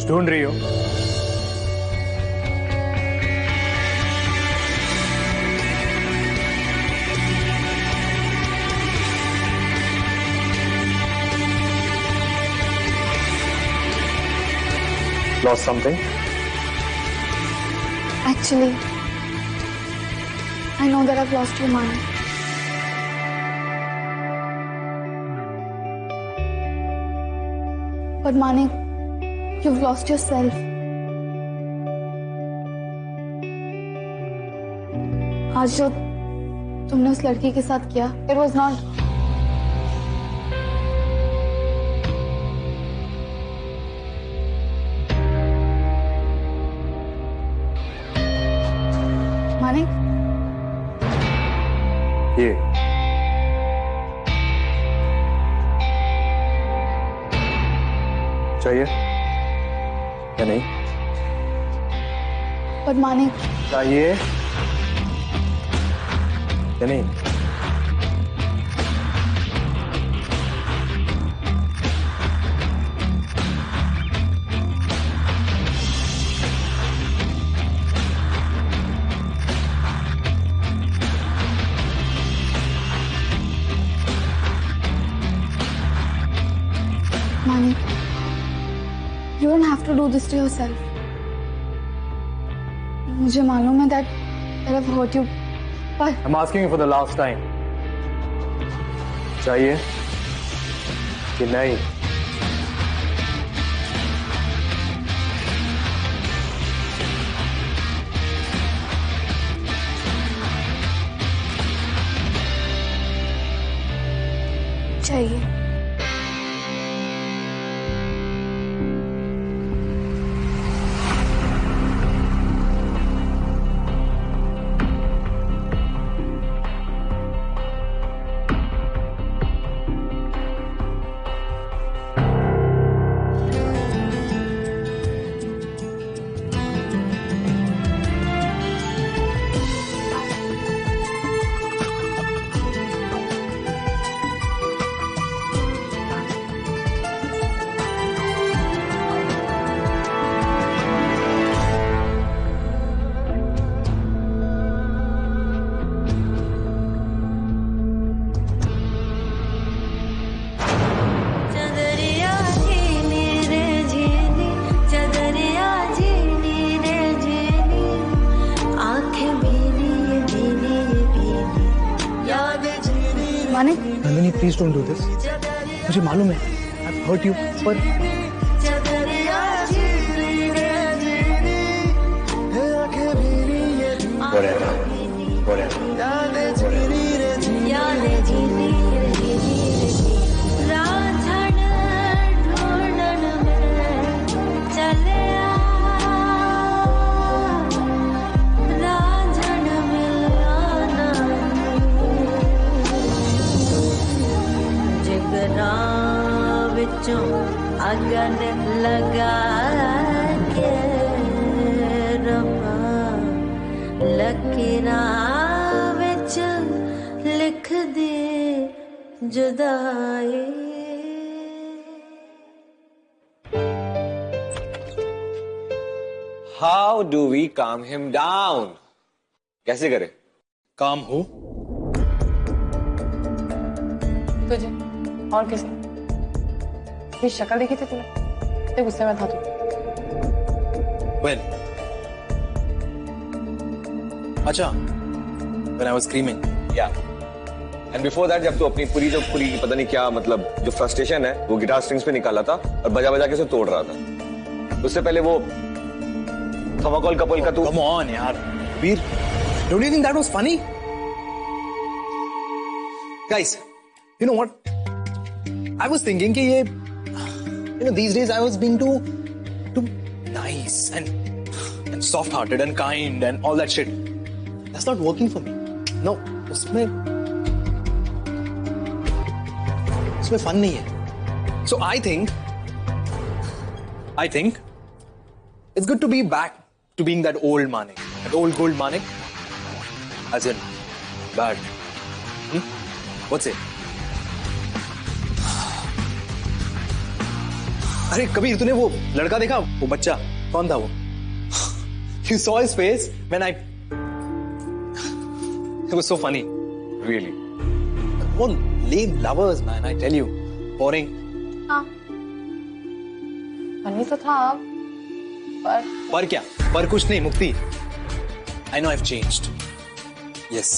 कुछ ढूंढ रही हो? Lost something? Actually, I know that I've lost your money. But Manik, you've lost yourself. आज जो तुमने उस लड़की के साथ किया, it was not. मानिक, ये चाहिए या नहीं? but Manik, चाहिए या नहीं? Manik, you don't have to do this to yourself. मुझे मालूम है that I've hurt you, but I'm asking you for the last time. चाहिए कि नहीं? चाहिए. Manik, Nandini please don't do this. मुझे मालूम है आई हैव हर्ट यू, पर अगन लगा के रब्बा लकीरा विच लिख दे जुदाई. How do we calm him down? कैसे करें? काम हो तुझे और किसे? ये शक्ल देखी थी तूने? इतने गुस्से में था तू. When? अच्छा, when I was screaming. Yeah. And before that जब तू अपनी पूरी पता नहीं क्या मतलब जो फ्रस्ट्रेशन है वो गिटार स्ट्रिंग्स पे निकाला था और बजा बजा के उसे तोड़ रहा था. उससे पहले वो थर्माकोल कपल का तू. Come on यार, वीर. Don't you think that was funny? Guys, you know what? I was thinking कि ये these days I was being too nice and soft-hearted and kind and all that shit. That's not working for me. No, उसमें fun नहीं है. So I think it's good to be back to being that old Manik, that old gold Manik, as in bad. What's it? अरे कबीर, तूने वो लड़का देखा, वो बच्चा कौन था वो? You saw his face when I. It was so funny. Really? What lame lovers, man! I tell you, boring. हाँ, फनी तो था पर क्या? पर कुछ नहीं, मुक्ति. I know I've changed. Yes.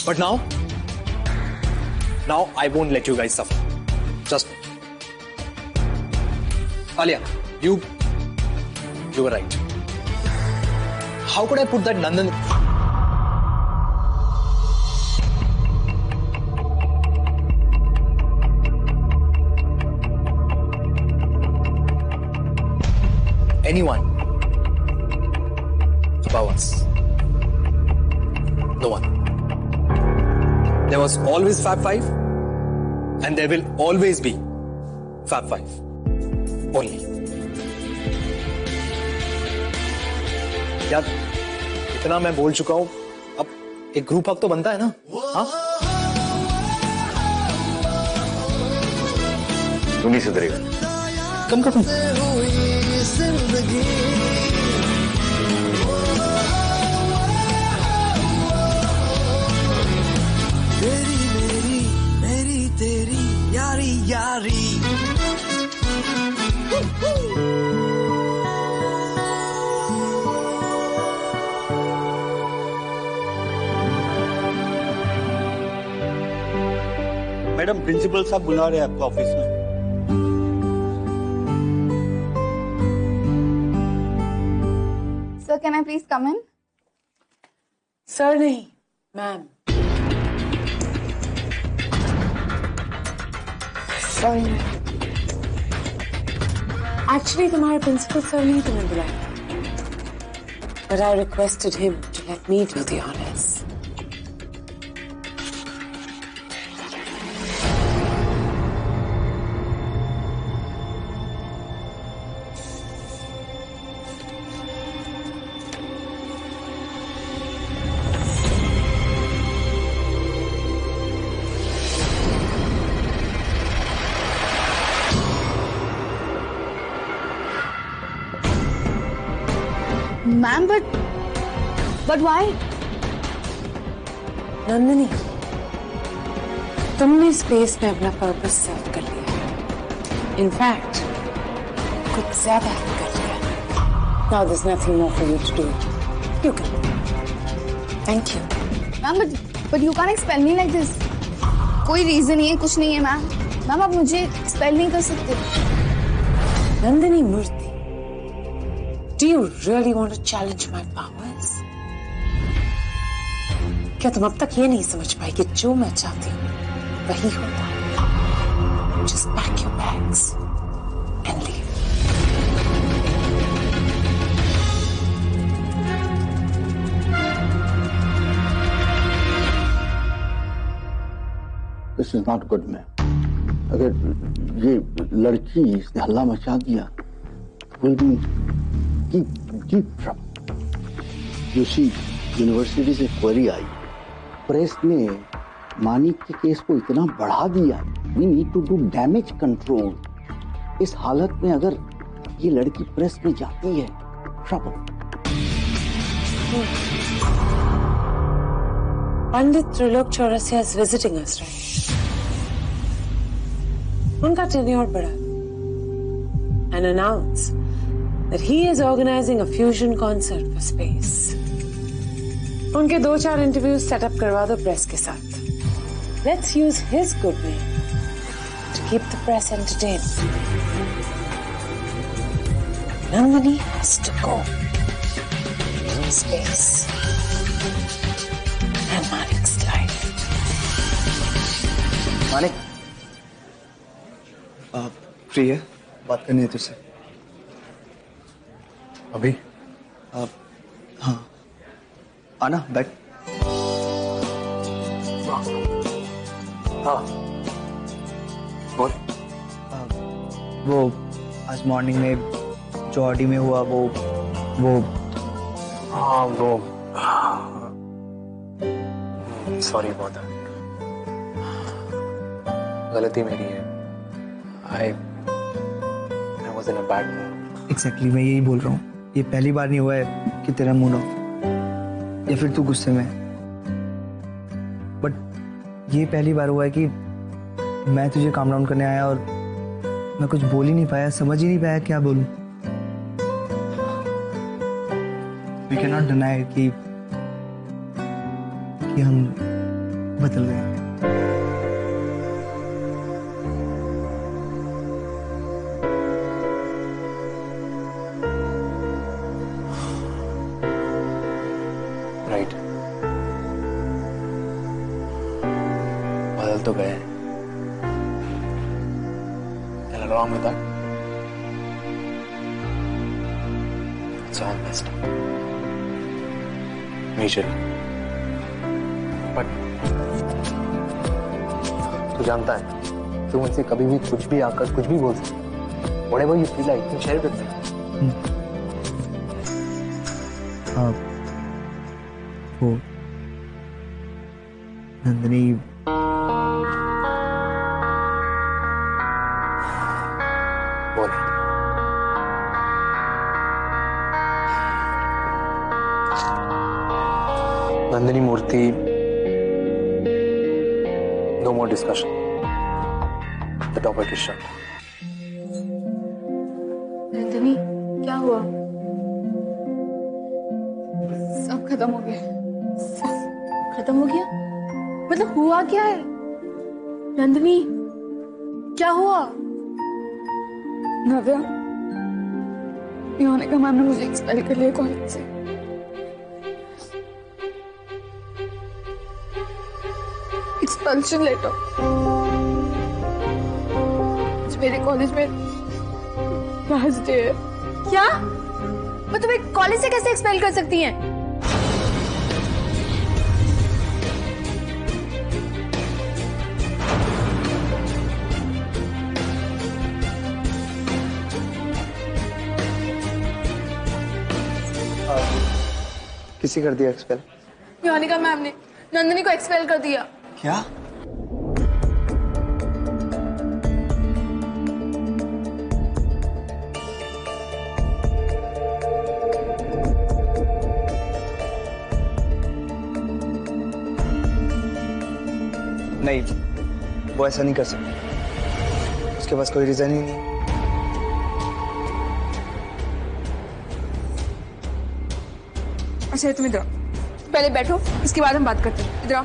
But now I won't let you guys suffer. Trust me. Alia, you were right. How could I put that Nandan? Anyone above us? No one. There was always Fab Five, and there will always be Fab Five. Only. यार, इतना मैं बोल चुका हूं, अब एक group हक तो बनता है ना? हाँ? तू नहीं सुधरेगा। कम कर तुम। मेरी तेरी यारी यारी। मैडम, प्रिंसिपल साहब बुला रहे हैं आपको ऑफिस में। Sir can I please come in? Sir नहीं, मैम। सॉरी। एक्चुअली तुम्हारे प्रिंसिपल सर ने तुम्हें बुलाया, but I requested him to let me do the honors. Ma'am, but why? Nandini, तुमने स्पेस में अपना पर्पस सर्व कर लिया है। इनफैक्ट कुछ ज्यादा ही कर लिया है। Now there's nothing more for you to do. You can. Thank you. Ma'am, but you can't expel me like this. कोई रीजन नहीं है, कुछ नहीं है मैम। मैम, आप मुझे एक्सपेल नहीं कर सकते। नंदिनी मूर्ति, do you really want to challenge my powers? क्या तुम अब तक ये नहीं समझ पाई कि जो मैं चाहती हूँ वही होता है? Just pack your bags and leave. This is not good, man. अगर ये लड़की इसने हल्ला मचा दिया, will be deep trouble. You see, university से क्वेरी आई, प्रेस ने मानिक के केस को इतना बढ़ा दिया। We need to do damage control. इस हालत में अगर ये लड़की प्रेस में जाती है, trouble. Pandit Trilok Chaurasia is visiting us, right? उनका टेन्योर बढ़ा and announce that he is organizing a fusion concert for space. उनके 2-4 इंटरव्यूज सेटअप करवा दो प्रेस के साथ. Let's use his good name to keep the press entertained. Nandini has to go to space and Manik's life. Manik, free है? बात करनी है तुझसे। अभी? हाँ, आना बैठ। हाँ, बोल। वो आज मॉर्निंग में जो ऑडी में हुआ वो हाँ वो सॉरी, बहुत गलती मेरी है। was in a bad mood. Exactly मैं यही बोल रहा हूँ, ये पहली बार नहीं हुआ है कि तेरा मूड ऑफ या फिर तू गुस्से में है, बट ये पहली बार हुआ है कि मैं तुझे काम डाउन करने आया और मैं कुछ बोल ही नहीं पाया, समझ ही नहीं पाया क्या बोलूं। We cannot deny कि हम बदल गए। Right. बदल तो गए। Nothing wrong with that. It's all messed up. Majorly. But तू जानता है, तू मुझसे कभी भी कुछ भी आकर कुछ भी बोल सकता। Whatever you feel like, you share with me. हाँ, वो नंदिनी बोल। नंदिनी मूर्ति, no more discussion. The topic is shut. Nandini, क्या हुआ? सब खत्म हो गया। सब खत्म हो गया? मतलब हुआ क्या है? नंदिनी, क्या हुआ? नव्या, योनिका मैम ने मुझे एक्सपेल कर लिया कॉलेज से। एक्सपेल्शन लेटर मेरे कॉलेज में लास्ट डे है। क्या? मतलब एक कॉलेज से कैसे एक्सपेल कर सकती हैं? किसी कर दिया एक्सपेल? योनिका मैम ने नंदिनी को एक्सपेल कर दिया। क्या? नहीं, वो ऐसा नहीं कर सकता, उसके पास कोई रीजन ही नहीं। अच्छा तुम इधर आओ, पहले बैठो, इसके बाद हम बात करते हैं। इधर आओ।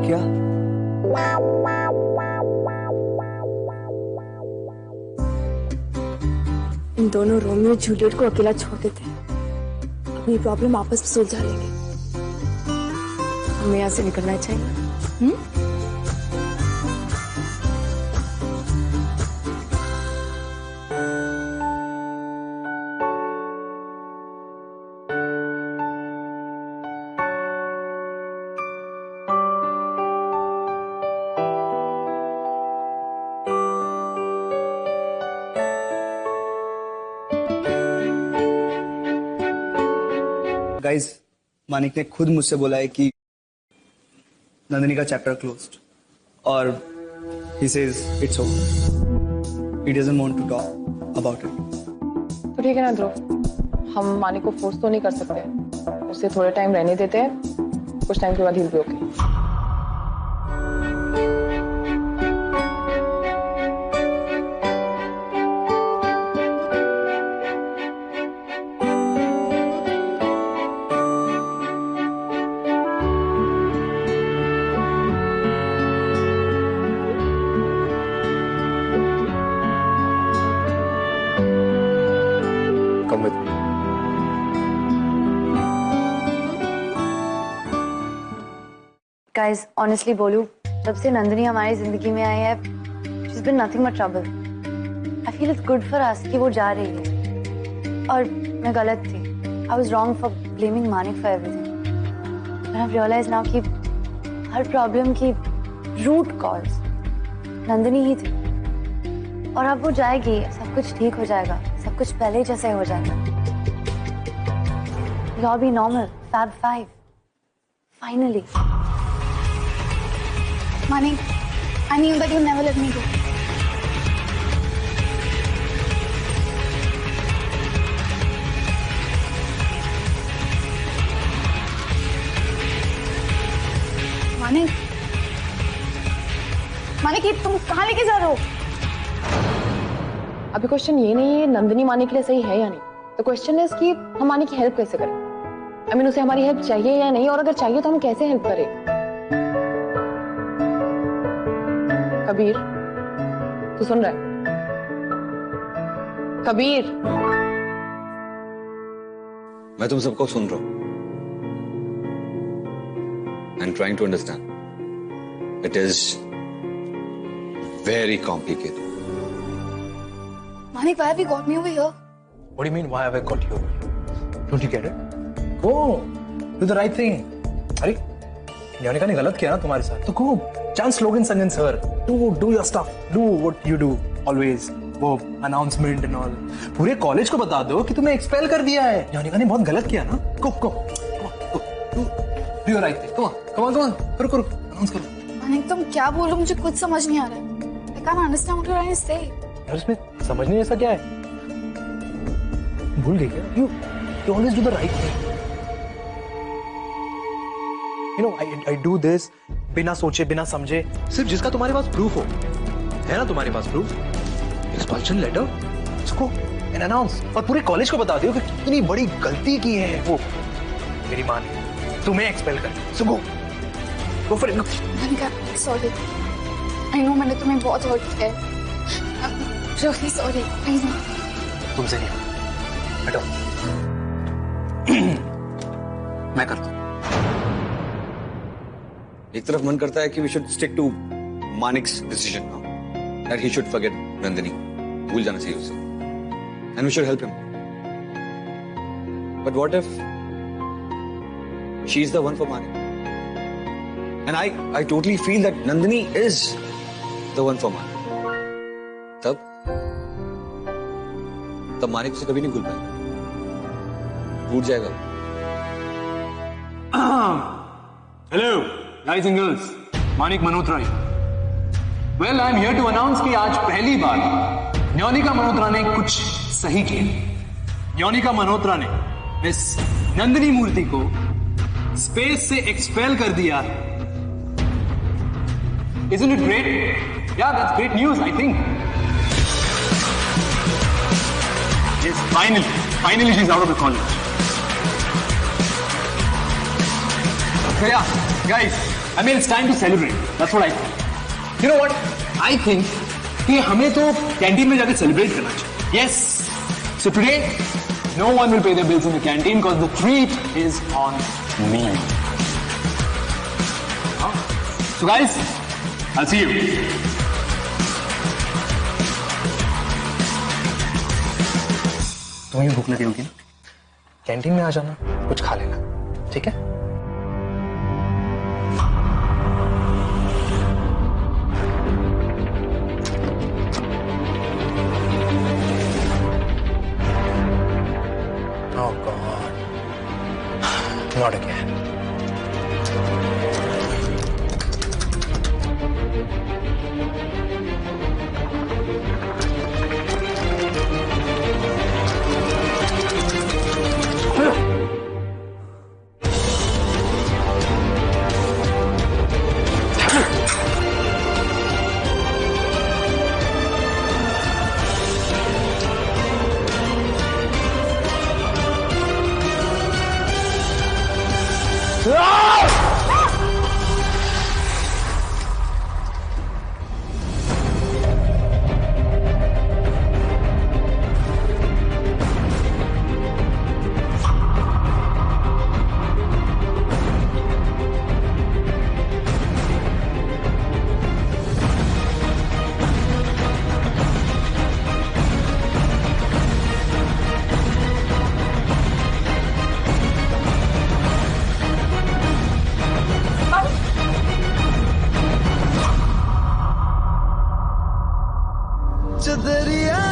क्या? इन दोनों रोमियो और जूलियट को अकेला छोड़ देते हैं, अपनी प्रॉब्लम आपस में सुलझा लेंगे। हमें यहाँ से निकलना चाहिए। गाइस, मानिक ने खुद मुझसे बोला है कि नंदिनी का चैप्टर क्लोज्ड और he says it's over. He doesn't want to talk about it. तो ठीक है ना ध्रुव, हम मानिक को फोर्स तो नहीं कर सकते, उसे थोड़े टाइम रहने देते हैं, कुछ टाइम के बाद he'll be okay. Come with me. Guys, honestly बोलूं, जब से नंदिनी हमारी जिंदगी में आई है, she's been nothing but trouble. I feel it's good for us कि वो जा रही है, और मैं गलत थी. I was wrong for blaming Manik for everything. I've realized now कि हर प्रॉब्लम की रूट कॉज नंदिनी ही थी, और अब वो जाएगी, सब कुछ ठीक हो जाएगा, सब कुछ पहले जैसे हो जाएगा. You'll be normal, Fab 5. Finally. Manik, I knew that you'll never let me go. Manik, Manik, ये तुम कहाँ लेके जा रहे हो? अभी क्वेश्चन ये नहीं है नंदिनी मानिक के लिए सही है या नहीं. द क्वेश्चन इज कि हम मानिक की हेल्प कैसे करें. आई मीन उसे हमारी हेल्प चाहिए या नहीं, और अगर चाहिए तो हम कैसे हेल्प करें. कबीर, तू सुन रहा है? कबीर, मैं तुम सबको सुन रहा हूं. I'm trying to understand. It is very complicated. Manik, why have you got me over here? What do you mean, why have I got you? Don't you get it? Go. Do the right thing. अरे, योनिका ने गलत किया ना तुम्हारे साथ, तो go. Chant slogans against her. Do your stuff. Do what you do always. वो announcement and all. पूरे कॉलेज को बता दो कि तुम्हें एक्सपेल कर दिया है. योनिका ने बहुत गलत किया ना. Go. Do your right thing. Come on. करो. Announce करो. मानिक, तुम क्या बोलो मुझे कुछ समझ नहीं आ रहा है. I can't understand what you're trying to say. यार इसमें समझने जैसा क्या है? भूल गई क्या? You always do the right thing. You know, I do this बिना सोचे बिना समझे, सिर्फ जिसका तुम्हारे पास प्रूफ हो. है ना तुम्हारे पास प्रूफ? एक्सपल्शन लेटर, इसको एंड अनाउंस, और पूरे कॉलेज को बता दियो कि कितनी बड़ी गलती की है वो मेरी माँ ने तुम्हें एक्सपेल कर. So go for it. Manika, sorry. I know मैंने तुम्हें बहुत हर्ट किया है. Really sorry. प्लीज. तुमसे नहीं, हटो. मैं करता हूं. एक तरफ मन करता है कि we should stick to Manik's decision now, that he should forget Nandini, भूल जाना चाहिए उसे, and we should help him. But what if she's the one for Manik? And I totally feel that Nandini is the one for Manik. तब मानिक उसे कभी नहीं भूल पाएगा, टूट जाएगा. Hello guys and girls, Manik Malhotra. Well, I'm here to announce कि आज पहली बार योनिका मल्होत्रा ने कुछ सही किया. योनिका मल्होत्रा ने मिस नंदिनी मूर्ति को स्पेस से एक्सपेल कर दिया. Isn't it great? Yeah, that's great news, I think. Yes, finally she's out of the college. So yeah, guys, I mean it's time to celebrate. That's what I think. You know what? I think कि हमें तो canteen में जाकर celebrate करना चाहिए. Yes. So today, no one will pay their bills in the canteen because the treat is on me. So guys, I'll see you. तुम्हें भूख लगी होगी ना, कैंटीन में आ जाना, कुछ खा लेना, ठीक है? Oh God, not again. जो दरिया